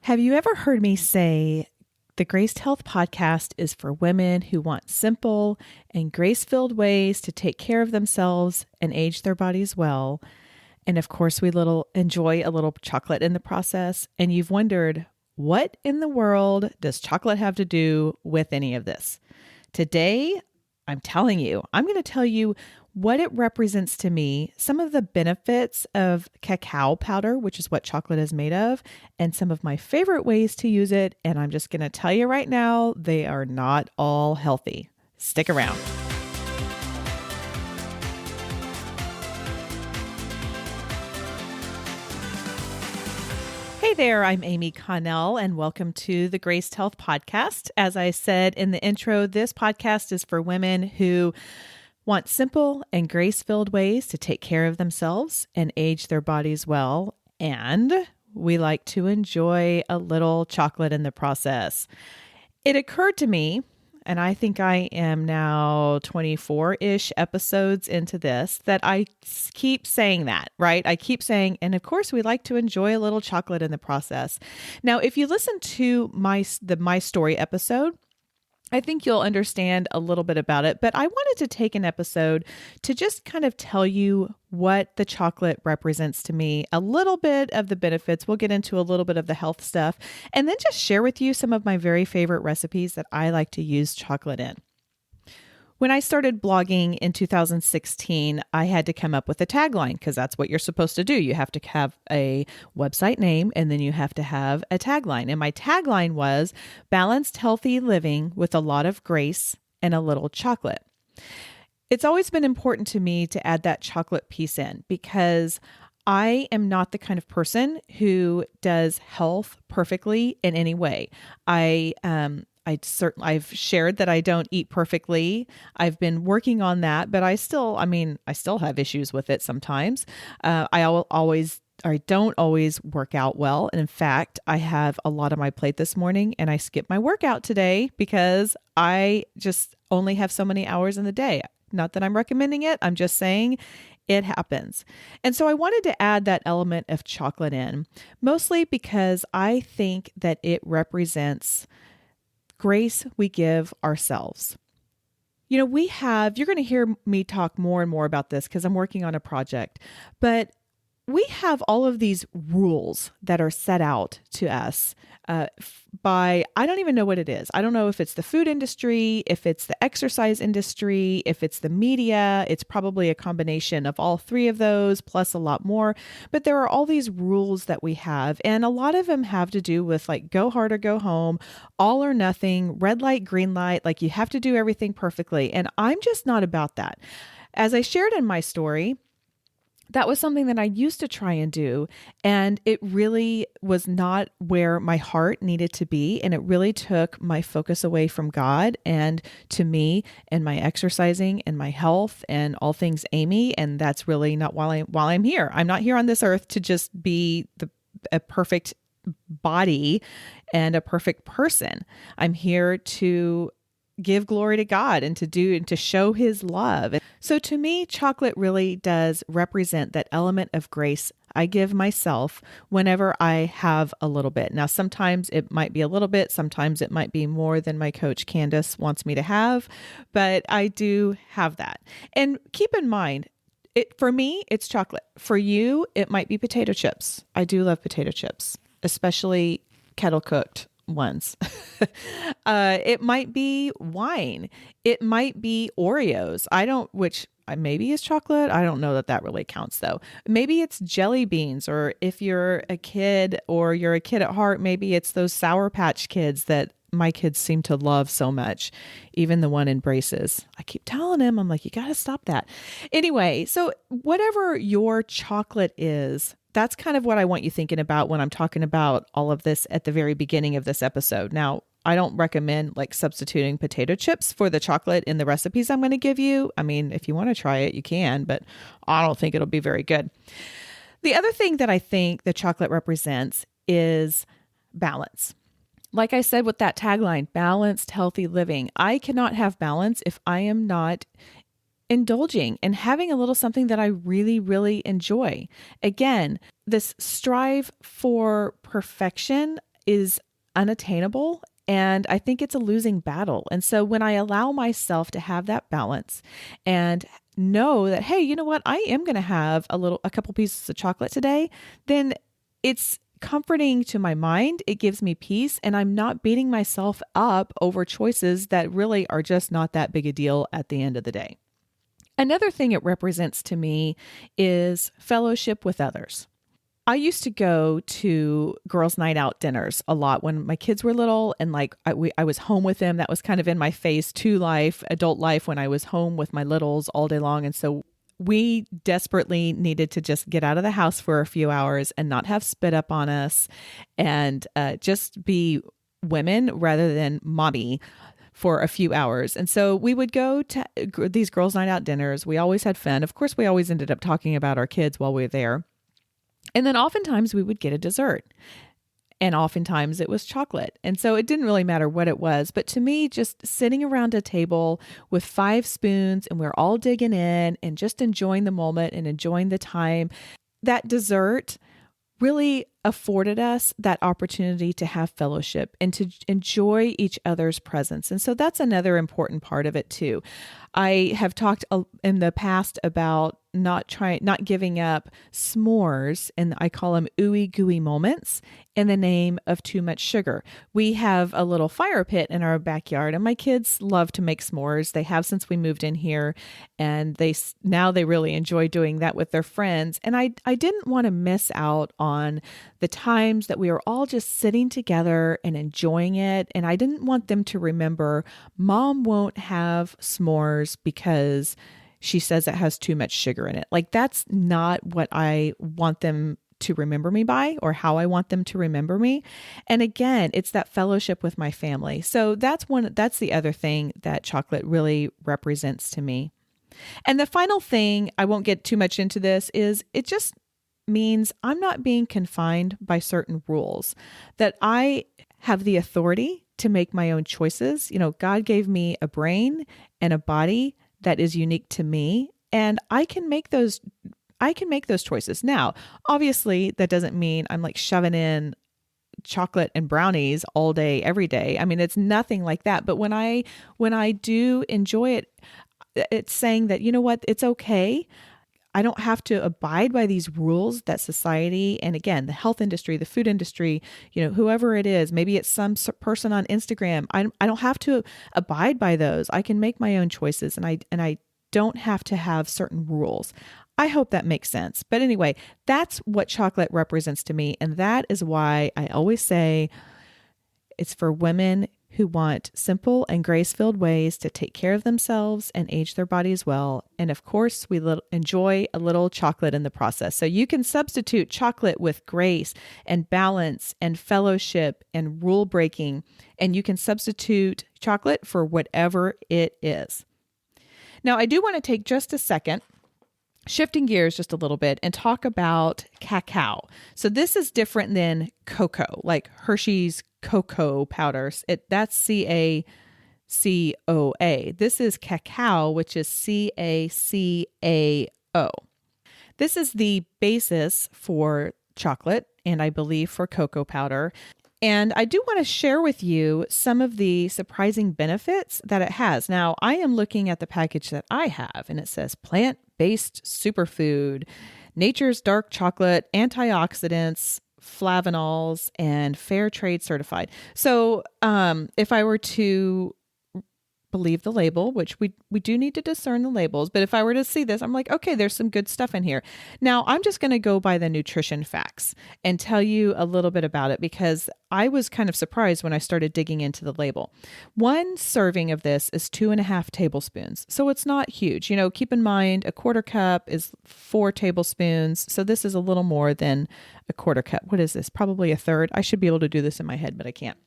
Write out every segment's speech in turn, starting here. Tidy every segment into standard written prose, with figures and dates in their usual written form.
Have you ever heard me say the Graced Health podcast is for women who want simple and grace-filled ways to take care of themselves and age their bodies well? And of course, we enjoy a little chocolate in the process. And you've wondered, what in the world does chocolate have to do with any of this? Today, I'm going to tell you what it represents to me, some of the benefits of cacao powder, which is what chocolate is made of, and some of my favorite ways to use it. And I'm just going to tell you right now, they are not all healthy. Stick around. Hey there, I'm Amy Connell, and welcome to the Graced Health Podcast. As I said in the intro, this podcast is for women who want simple and grace-filled ways to take care of themselves and age their bodies well, and we like to enjoy a little chocolate in the process. It occurred to me, and I think I am now 24-ish episodes into this, that I keep saying that, right? I keep saying, and of course, we like to enjoy a little chocolate in the process. Now, if you listen to My Story episode, I think you'll understand a little bit about it, but I wanted to take an episode to just kind of tell you what the chocolate represents to me, a little bit of the benefits. We'll get into a little bit of the health stuff, and then just share with you some of my very favorite recipes that I like to use chocolate in. When I started blogging in 2016, I had to come up with a tagline because that's what you're supposed to do. You have to have a website name and then you have to have a tagline. And my tagline was balanced, healthy living with a lot of grace and a little chocolate. It's always been important to me to add that chocolate piece in because I am not the kind of person who does health perfectly in any way. I've shared that I don't eat perfectly. I've been working on that, but I still have issues with it sometimes. I don't always work out well. And in fact, I have a lot on my plate this morning and I skipped my workout today because I just only have so many hours in the day. Not that I'm recommending it. I'm just saying it happens. And so I wanted to add that element of chocolate in, mostly because I think that it represents grace we give ourselves. You're going to hear me talk more and more about this because I'm working on a project, but we have all of these rules that are set out to us by, I don't even know what it is. I don't know if it's the food industry, if it's the exercise industry, if it's the media. It's probably a combination of all three of those, plus a lot more. But there are all these rules that we have, and a lot of them have to do with like go hard or go home, all or nothing, red light, green light, like you have to do everything perfectly. And I'm just not about that. As I shared in my story, that was something that I used to try and do, and it really was not where my heart needed to be, and it really took my focus away from God and to me and my exercising and my health and all things Amy, and that's really not while I'm here. I'm not here on this earth to just be a perfect body and a perfect person. I'm here to give glory to God and to show his love. So to me, chocolate really does represent that element of grace I give myself whenever I have a little bit. Now, sometimes it might be a little bit, sometimes it might be more than my coach Candace wants me to have, but I do have that. And keep in mind, for me, it's chocolate. For you, it might be potato chips. I do love potato chips, especially kettle cooked ones. It might be wine. It might be Oreos. Which maybe is chocolate. I don't know that really counts though. Maybe it's jelly beans, or if you're a kid or you're a kid at heart, maybe it's those Sour Patch Kids that my kids seem to love so much. Even the one in braces. I keep telling him, I'm like, you got to stop that. Anyway, so whatever your chocolate is, that's kind of what I want you thinking about when I'm talking about all of this at the very beginning of this episode. Now, I don't recommend like substituting potato chips for the chocolate in the recipes I'm going to give you. I mean, if you want to try it, you can, but I don't think it'll be very good. The other thing that I think the chocolate represents is balance. Like I said with that tagline, balanced, healthy living. I cannot have balance if I am not indulging and having a little something that I really, really enjoy. Again, this strive for perfection is unattainable. And I think it's a losing battle. And so when I allow myself to have that balance and know that, hey, you know what, I am going to have a couple pieces of chocolate today, then it's comforting to my mind. It gives me peace, and I'm not beating myself up over choices that really are just not that big a deal at the end of the day. Another thing it represents to me is fellowship with others. I used to go to girls' night out dinners a lot when my kids were little, and I was home with them. That was kind of in my phase 2 life, adult life, when I was home with my littles all day long. And so we desperately needed to just get out of the house for a few hours and not have spit up on us, and just be women rather than mommy for a few hours. And so we would go to these girls' night out dinners. We always had fun. Of course, we always ended up talking about our kids while we were there. And then oftentimes we would get a dessert, and oftentimes it was chocolate. And so it didn't really matter what it was. But to me, just sitting around a table with 5 spoons and we're all digging in and just enjoying the moment and enjoying the time, that dessert really afforded us that opportunity to have fellowship and to enjoy each other's presence. And so that's another important part of it too. I have talked in the past about not giving up s'mores, and I call them ooey gooey moments, in the name of too much sugar. We have a little fire pit in our backyard, and my kids love to make s'mores. They have since we moved in here, and now they really enjoy doing that with their friends. And I didn't want to miss out on the times that we were all just sitting together and enjoying it. And I didn't want them to remember, Mom won't have s'mores because she says it has too much sugar in it. Like, that's not what I want them to remember me by, or how I want them to remember me. And again, it's that fellowship with my family. So that's the other thing that chocolate really represents to me. And the final thing, I won't get too much into this, is it just means I'm not being confined by certain rules, that I have the authority to make my own choices. You know, God gave me a brain and a body that is unique to me, and I can make those choices. Now, obviously, that doesn't mean I'm like shoving in chocolate and brownies all day, every day. I mean, it's nothing like that. But when I do enjoy it, it's saying that, you know what, it's okay. I don't have to abide by these rules that society, and again, the health industry, the food industry, you know, whoever it is, maybe it's some person on Instagram. I don't have to abide by those. I can make my own choices, and I don't have to have certain rules. I hope that makes sense. But anyway, that's what chocolate represents to me. And that is why I always say it's for women who want simple and grace-filled ways to take care of themselves and age their bodies well. And of course, we enjoy a little chocolate in the process. So you can substitute chocolate with grace and balance and fellowship and rule breaking, and you can substitute chocolate for whatever it is. Now, I do want to take just a second, shifting gears just a little bit, and talk about cacao. So this is different than cocoa, like Hershey's cocoa powders. That's CACOA. This is cacao, which is CACAO. This is the basis for chocolate, and I believe for cocoa powder. And I do want to share with you some of the surprising benefits that it has. Now, I am looking at the package that I have, and it says plant-based superfood, nature's dark chocolate, antioxidants, flavanols, and fair trade certified. So if I were to believe the label, which we do need to discern the labels, but if I were to see this, I'm like, okay, there's some good stuff in here. Now, I'm just going to go by the nutrition facts and tell you a little bit about it, because I was kind of surprised when I started digging into the label. 1 serving of this is 2.5 tablespoons. So it's not huge. You know, keep in mind, a quarter cup is 4 tablespoons. So this is a little more than a quarter cup. What is this? Probably a third. I should be able to do this in my head, but I can't.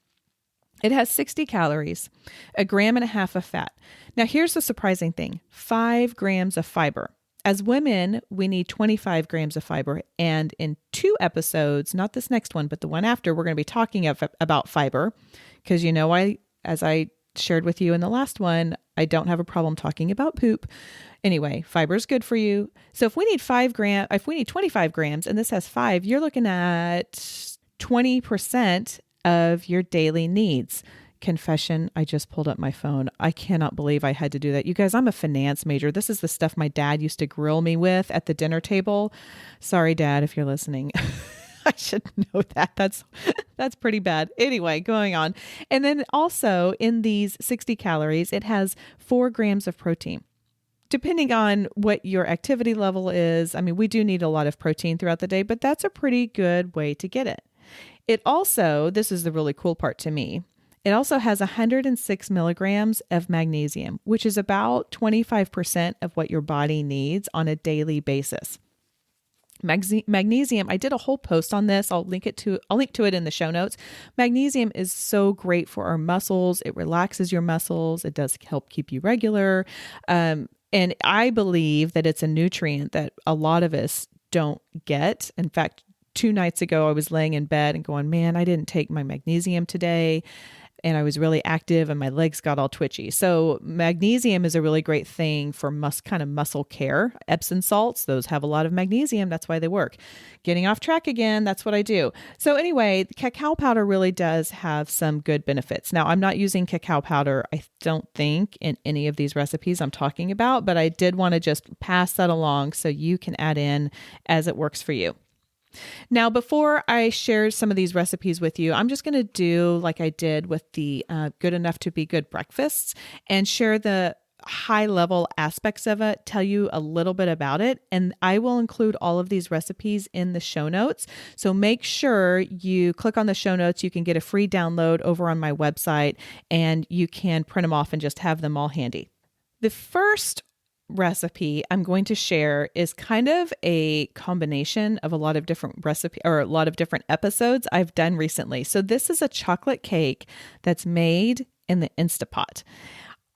It has 60 calories, 1.5 grams of fat. Now, here's the surprising thing, 5 grams of fiber. As women, we need 25 grams of fiber. And in 2 episodes, not this next one, but the one after, we're going to be talking about fiber, because, you know, as I shared with you in the last one, I don't have a problem talking about poop. Anyway, fiber is good for you. So if we need 25 grams and this has 5, you're looking at 20% of your daily needs. Confession, I just pulled up my phone. I cannot believe I had to do that. You guys, I'm a finance major. This is the stuff my dad used to grill me with at the dinner table. Sorry, Dad, if you're listening. I should know that. That's pretty bad. Anyway, going on. And then also in these 60 calories, it has 4 grams of protein. Depending on what your activity level is, I mean, we do need a lot of protein throughout the day, but that's a pretty good way to get it. It also, this is the really cool part to me, it also has 106 milligrams of magnesium, which is about 25% of what your body needs on a daily basis. Magnesium, I did a whole post on this. I'll link to it in the show notes. Magnesium is so great for our muscles. It relaxes your muscles. It does help keep you regular. And I believe that it's a nutrient that a lot of us don't get. In fact, 2 nights ago, I was laying in bed and going, man, I didn't take my magnesium today. And I was really active and my legs got all twitchy. So magnesium is a really great thing for kind of muscle care. Epsom salts, those have a lot of magnesium. That's why they work. Getting off track again, that's what I do. So anyway, cacao powder really does have some good benefits. Now, I'm not using cacao powder, I don't think, in any of these recipes I'm talking about, but I did want to just pass that along so you can add in as it works for you. Now, before I share some of these recipes with you, I'm just going to do like I did with the Good Enough to Be Good breakfasts and share the high level aspects of it, tell you a little bit about it. And I will include all of these recipes in the show notes. So make sure you click on the show notes. You can get a free download over on my website and you can print them off and just have them all handy. The first recipe I'm going to share is kind of a combination of a lot of different episodes I've done recently. So this is a chocolate cake that's made in the Instapot.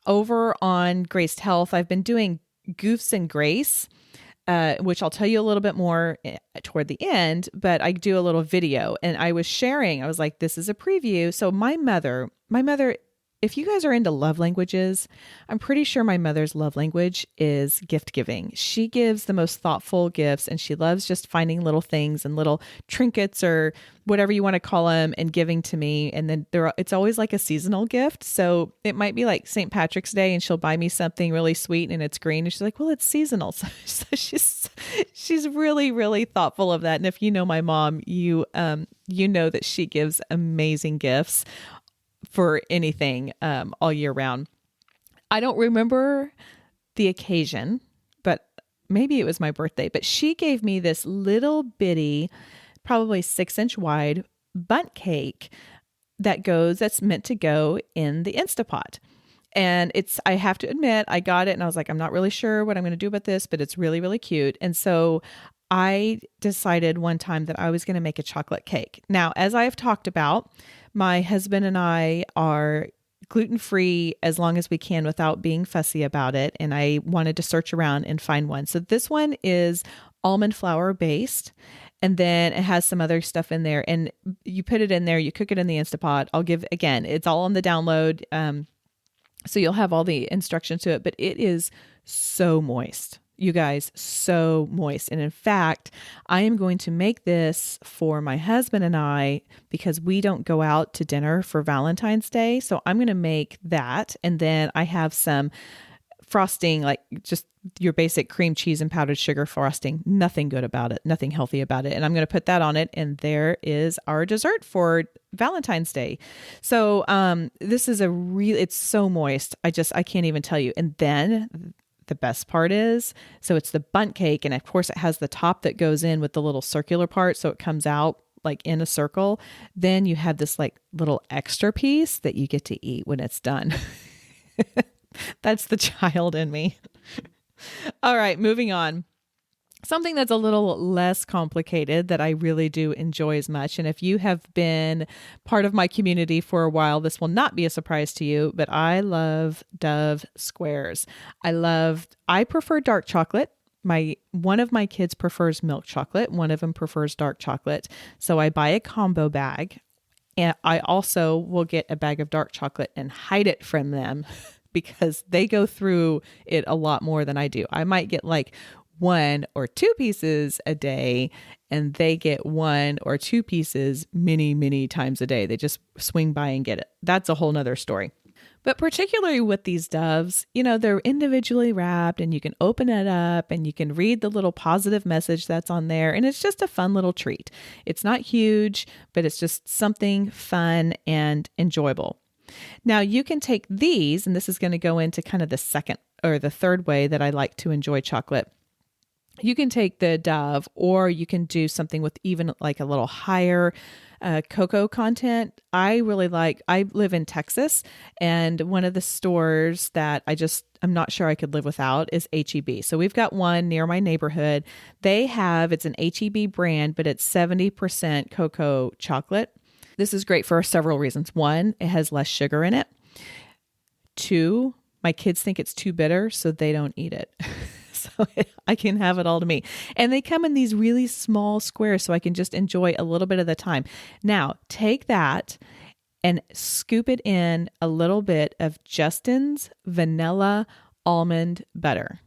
Over on Graced Health, I've been doing Goofs and Grace, which I'll tell you a little bit more toward the end, but I do a little video and I was like, this is a preview. So my mother, if you guys are into love languages, I'm pretty sure my mother's love language is gift giving. She gives the most thoughtful gifts and she loves just finding little things and little trinkets or whatever you want to call them and giving to me. And then it's always like a seasonal gift. So it might be like St. Patrick's Day and she'll buy me something really sweet and it's green. And she's like, well, it's seasonal. So she's really, really thoughtful of that. And if you know my mom, you know that she gives amazing gifts for anything all year round. I don't remember the occasion, but maybe it was my birthday, but she gave me this little bitty, probably 6-inch wide bundt cake that's meant to go in the Instapot. And I have to admit, I got it and I was like, I'm not really sure what I'm going to do about this, but it's really, really cute. And so I decided one time that I was going to make a chocolate cake. Now, as I have talked about, my husband and I are gluten-free as long as we can without being fussy about it. And I wanted to search around and find one. So this one is almond flour based. And then it has some other stuff in there. And you put it in there, you cook it in the Instapot. Again, it's all on the download. So you'll have all the instructions to it, but it is so moist. You guys, so moist. And in fact, I am going to make this for my husband and I because we don't go out to dinner for Valentine's Day. So I'm going to make that. And then I have some frosting, like just your basic cream cheese and powdered sugar frosting. Nothing good about it, nothing healthy about it. And I'm going to put that on it. And there is our dessert for Valentine's Day. So this is it's so moist. I can't even tell you. And then the best part is, so it's the bundt cake. And of course it has the top that goes in with the little circular part. So it comes out like in a circle. Then you have this like little extra piece that you get to eat when it's done. That's the child in me. All right, moving on. Something that's a little less complicated that I really do enjoy as much. And if you have been part of my community for a while, this will not be a surprise to you, but I love Dove squares. I prefer dark chocolate. One of my kids prefers milk chocolate. One of them prefers dark chocolate. So I buy a combo bag, and I also will get a bag of dark chocolate and hide it from them because they go through it a lot more than I do. I might get like 1 or 2 pieces a day, and they get 1 or 2 pieces many, many times a day. They just swing by and get it. That's a whole nother story. But particularly with these doves, they're individually wrapped and you can open it up and you can read the little positive message that's on there. And it's just a fun little treat. It's not huge, but it's just something fun and enjoyable. Now you can take these, and this is going to go into kind of the second or the third way that I like to enjoy chocolate. You can take the dove, or you can do something with even like a little higher cocoa content. I live in Texas, and one of the stores that I'm not sure I could live without is H-E-B. So we've got one near my neighborhood. It's an H-E-B brand, but it's 70% cocoa chocolate. This is great for several reasons. 1, it has less sugar in it. 2, my kids think it's too bitter, so they don't eat it. So I can have it all to me. And they come in these really small squares, so I can just enjoy a little bit of the time. Now, take that and scoop it in a little bit of Justin's vanilla almond butter.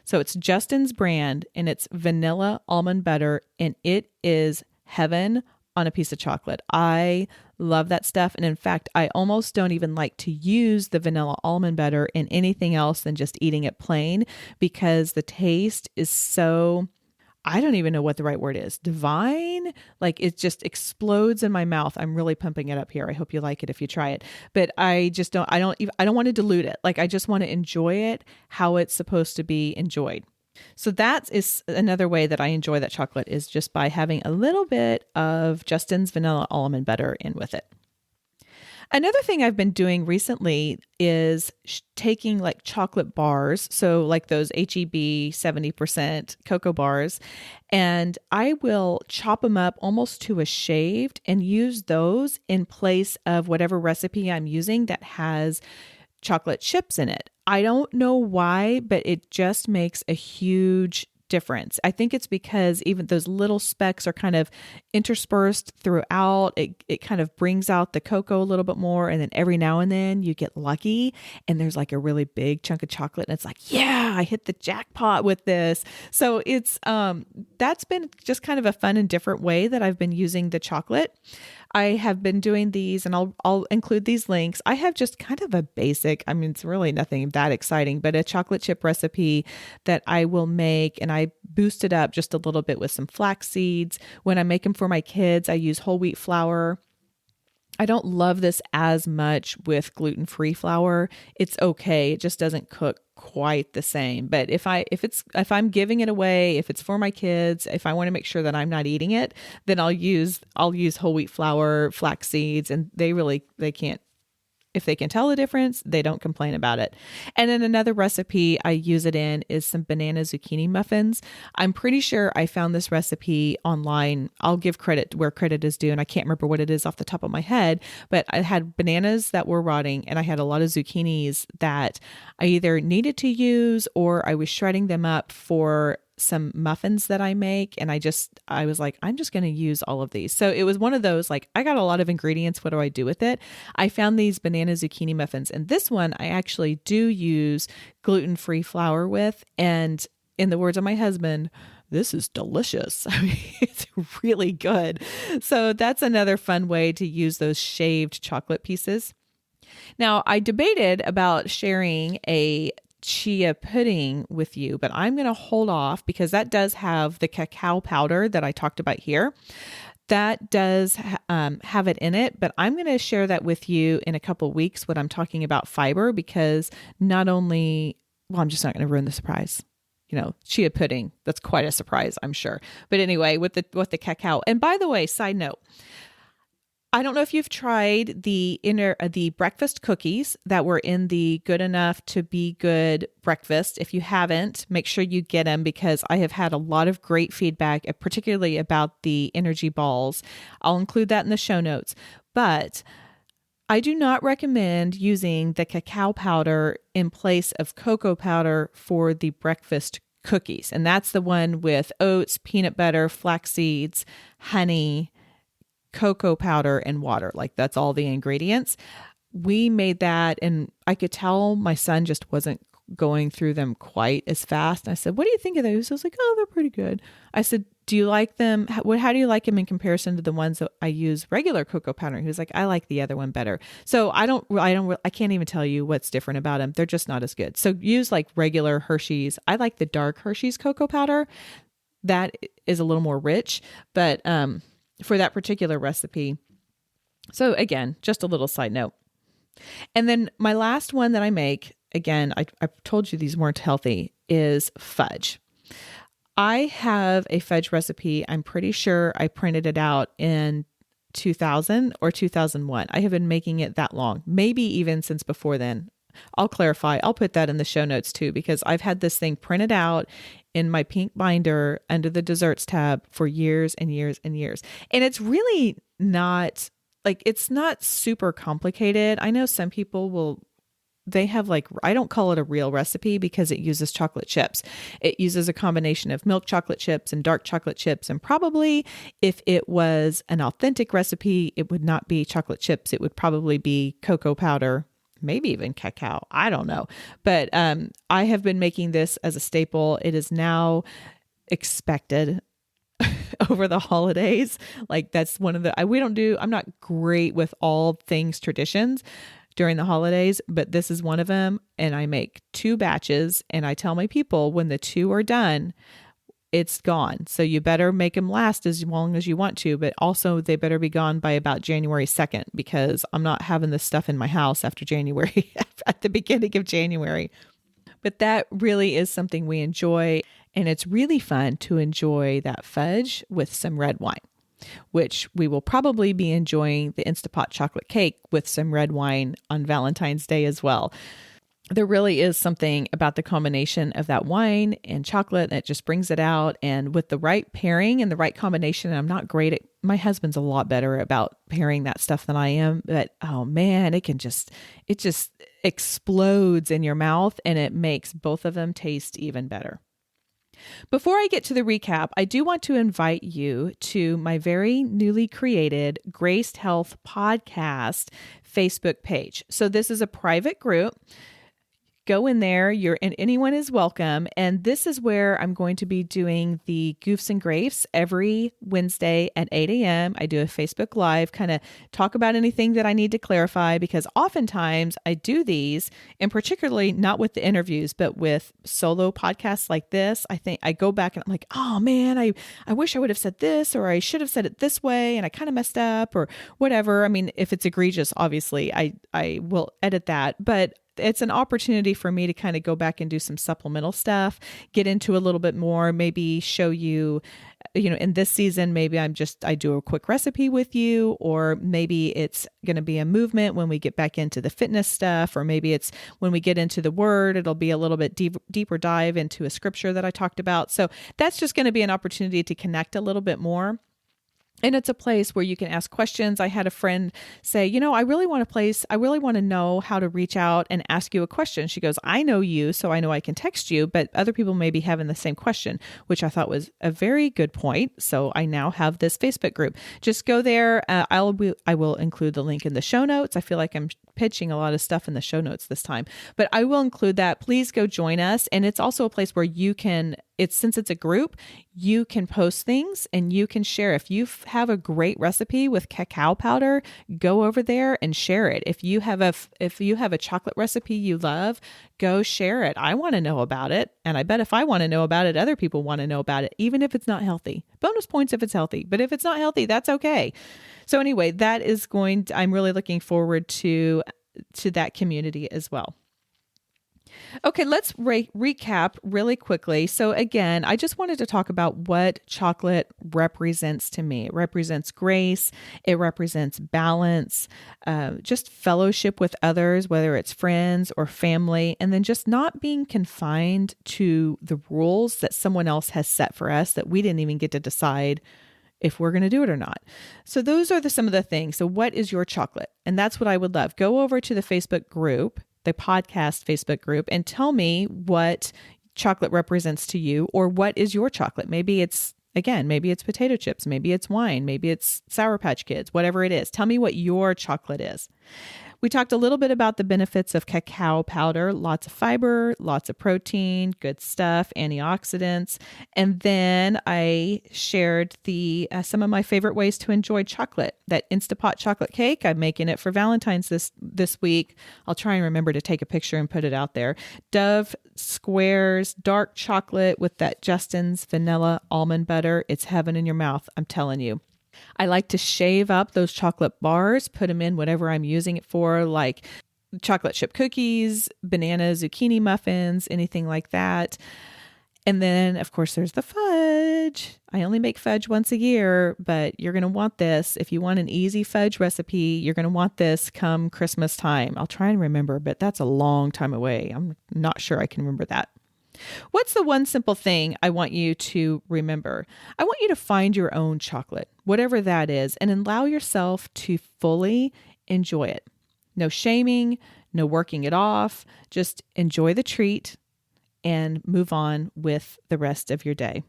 So it's Justin's brand, and it's vanilla almond butter, and it is heaven on a piece of chocolate. I love that stuff. And in fact, I almost don't even like to use the vanilla almond butter in anything else than just eating it plain, because the taste is so, I don't even know what the right word is, divine. Like it just explodes in my mouth. I'm really pumping it up here. I hope you like it if you try it. But I don't want to dilute it. Like I just want to enjoy it how it's supposed to be enjoyed. So that is another way that I enjoy that chocolate, is just by having a little bit of Justin's vanilla almond butter in with it. Another thing I've been doing recently is taking like chocolate bars, so like those H-E-B 70% cocoa bars, and I will chop them up almost to a shaved and use those in place of whatever recipe I'm using that has chocolate chips in it. I don't know why, but it just makes a huge difference. I think it's because even those little specks are kind of interspersed throughout. It kind of brings out the cocoa a little bit more. And then every now and then you get lucky and there's like a really big chunk of chocolate. And it's like, yeah, I hit the jackpot with this. So it's, that's been just kind of a fun and different way that I've been using the chocolate. I have been doing these, and I'll include these links. I have just kind of a basic, it's really nothing that exciting, but a chocolate chip recipe that I will make, and I boost it up just a little bit with some flax seeds. When I make them for my kids, I use whole wheat flour. I don't love this as much with gluten-free flour. It's okay. It just doesn't cook quite the same. But if I'm giving it away, if it's for my kids, if I want to make sure that I'm not eating it, then I'll use whole wheat flour, flax seeds, and they can't. If they can tell the difference, they don't complain about it. And then another recipe I use it in is some banana zucchini muffins. I'm pretty sure I found this recipe online. I'll give credit where credit is due, and I can't remember what it is off the top of my head, but I had bananas that were rotting, and I had a lot of zucchinis that I either needed to use or I was shredding them up for some muffins that I make. And I was like, I'm just going to use all of these. So it was one of those, like, I got a lot of ingredients. What do I do with it? I found these banana zucchini muffins, and this one I actually do use gluten-free flour with. And in the words of my husband, this is delicious. It's really good. So that's another fun way to use those shaved chocolate pieces. Now, I debated about sharing a chia pudding with you, but I'm going to hold off because that does have the cacao powder that I talked about here. That does have it in it, but I'm going to share that with you in a couple of weeks when I'm talking about fiber, because I'm just not going to ruin the surprise. Chia pudding, that's quite a surprise, I'm sure. But anyway, with the cacao. And by the way, side note, I don't know if you've tried the breakfast cookies that were in the Good Enough to Be Good breakfast. If you haven't, make sure you get them, because I have had a lot of great feedback, particularly about the energy balls. I'll include that in the show notes. But I do not recommend using the cacao powder in place of cocoa powder for the breakfast cookies. And that's the one with oats, peanut butter, flax seeds, honey, cocoa powder, and water. Like, that's all the ingredients. We made that, and I could tell my son just wasn't going through them quite as fast. And I said, what do you think of those? I was like, oh, they're pretty good. I said, Do you like them? How do you like them in comparison to the ones that I use regular cocoa powder? He was like, I like the other one better. So I can't even tell you what's different about them. They're just not as good. So use like regular Hershey's. I like the dark Hershey's cocoa powder. That is a little more rich, but for that particular recipe. So again, just a little side note. And then my last one that I make, again, I told you these weren't healthy, is fudge. I have a fudge recipe. I'm pretty sure I printed it out in 2000 or 2001. I have been making it that long, maybe even since before then. I'll clarify. I'll put that in the show notes too, because I've had this thing printed out in my pink binder under the desserts tab for years and years and years. And it's really not like, it's not super complicated. I know some people they have like, I don't call it a real recipe because it uses chocolate chips. It uses a combination of milk chocolate chips and dark chocolate chips. And probably if it was an authentic recipe, it would not be chocolate chips. It would probably be cocoa powder, maybe even cacao. I don't know. But I have been making this as a staple. It is now expected over the holidays. Like that's one of I'm not great with all things traditions during the holidays, but this is one of them. And I make 2 batches and I tell my people when the 2 are done, it's gone. So you better make them last as long as you want to, but also they better be gone by about January 2nd, because I'm not having this stuff in my house after January, at the beginning of January. But that really is something we enjoy. And it's really fun to enjoy that fudge with some red wine, which we will probably be enjoying the Instapot chocolate cake with some red wine on Valentine's Day as well. There really is something about the combination of that wine and chocolate that just brings it out. And with the right pairing and the right combination, I'm not great at, my husband's a lot better about pairing that stuff than I am, but oh man, it just explodes in your mouth and it makes both of them taste even better. Before I get to the recap, I do want to invite you to my very newly created Graced Health Podcast Facebook page. So this is a private group. Go in there, and anyone is welcome. And this is where I'm going to be doing the Goofs and Grapes every Wednesday at 8 a.m. I do a Facebook Live, kind of talk about anything that I need to clarify, because oftentimes I do these, and particularly not with the interviews, but with solo podcasts like this. I think I go back and I'm like, oh man, I wish I would have said this, or I should have said it this way, and I kind of messed up, or whatever. I mean, if it's egregious, obviously I will edit that, but it's an opportunity for me to kind of go back and do some supplemental stuff, get into a little bit more, maybe show you, in this season, maybe I do a quick recipe with you, or maybe it's going to be a movement when we get back into the fitness stuff, or maybe it's when we get into the word, it'll be a little bit deeper dive into a scripture that I talked about. So that's just going to be an opportunity to connect a little bit more. And it's a place where you can ask questions. I had a friend say, I really want to know how to reach out and ask you a question. She goes, I know you, so I know I can text you, but other people may be having the same question, which I thought was a very good point. So I now have this Facebook group. Just go there. I will include the link in the show notes. I feel like I'm pitching a lot of stuff in the show notes this time, but I will include that. Please go join us. And it's also a place where you can, since it's a group, you can post things and you can share. If you have a great recipe with cacao powder, go over there and share it. If you have a chocolate recipe you love, go share it. I want to know about it. And I bet if I want to know about it, other people want to know about it, even if it's not healthy. Bonus points if it's healthy, but if it's not healthy, that's okay. So anyway, I'm really looking forward to that community as well. Okay, let's recap really quickly. So again, I just wanted to talk about what chocolate represents to me. It represents grace. It represents balance, just fellowship with others, whether it's friends or family, and then just not being confined to the rules that someone else has set for us that we didn't even get to decide if we're going to do it or not. So those are some of the things. So what is your chocolate? And that's what I would love. Go over to the Facebook group, the podcast Facebook group, and tell me what chocolate represents to you, or what is your chocolate? Maybe it's potato chips, maybe it's wine, maybe it's Sour Patch Kids, whatever it is. Tell me what your chocolate is. We talked a little bit about the benefits of cacao powder, lots of fiber, lots of protein, good stuff, antioxidants. And then I shared the some of my favorite ways to enjoy chocolate. That Instapot chocolate cake, I'm making it for Valentine's this week. I'll try and remember to take a picture and put it out there. Dove squares, dark chocolate with that Justin's vanilla almond butter. It's heaven in your mouth, I'm telling you. I like to shave up those chocolate bars, put them in whatever I'm using it for, like chocolate chip cookies, banana zucchini muffins, anything like that. And then, of course, there's the fudge. I only make fudge once a year, but you're going to want this. If you want an easy fudge recipe, you're going to want this come Christmas time. I'll try and remember, but that's a long time away. I'm not sure I can remember that. What's the one simple thing I want you to remember? I want you to find your own chocolate, whatever that is, and allow yourself to fully enjoy it. No shaming, no working it off. Just enjoy the treat and move on with the rest of your day.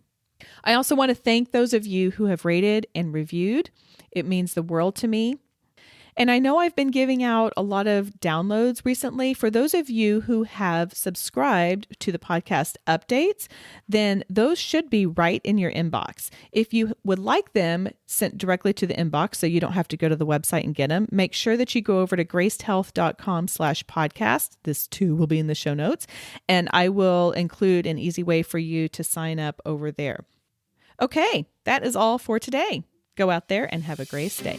I also want to thank those of you who have rated and reviewed. It means the world to me. And I know I've been giving out a lot of downloads recently. For those of you who have subscribed to the podcast updates, then those should be right in your inbox. If you would like them sent directly to the inbox so you don't have to go to the website and get them, make sure that you go over to gracedhealth.com/podcast. This too will be in the show notes. And I will include an easy way for you to sign up over there. Okay, that is all for today. Go out there and have a grace day.